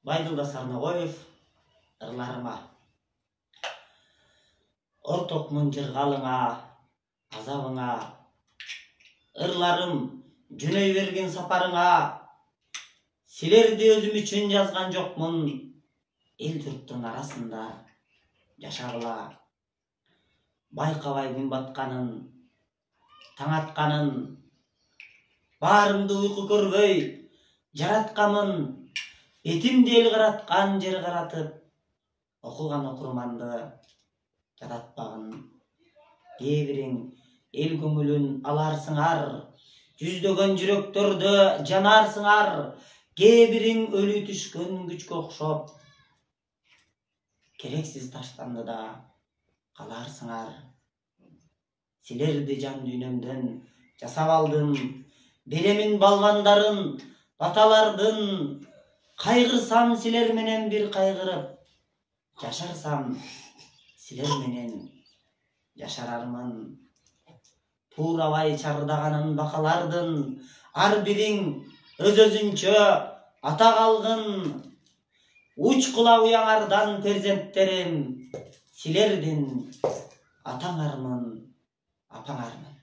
Байдылда Сарнагоев, ырларыма. Ортокмун жыргалыңа, азабыңа, ырларым жөнөй берген сапарыңа, силерди өзүм үчүн жазган жокмун, эл журттун арасында жашагыла. Байкабай күн батканын, таң атканын, баарымды уйку көрбөй жараткамын, этимди эл караткан жер каратып, окуган окурманды жататпагын. Кээ бириң эл көңүлүн аларсыңар, жүздөгөн жүрөктөрдө жанарсыңар, кээ бириң өлү түшкөн күчкө окшоп, керексиз таштанды да каларсыңар. Силерди жан дүйнөмдөн жасап алдым, беремин балбандарын, баталардын. Кайгырсам силер менен бир кайгырып, жашарсам силер менен жашарармын. Туурабай чардаганын бакалардын, ар бириң өз-өзүнчө атак алгын. Учкула уяңардан перзенттерим, силердин атаңармын, апаңармын.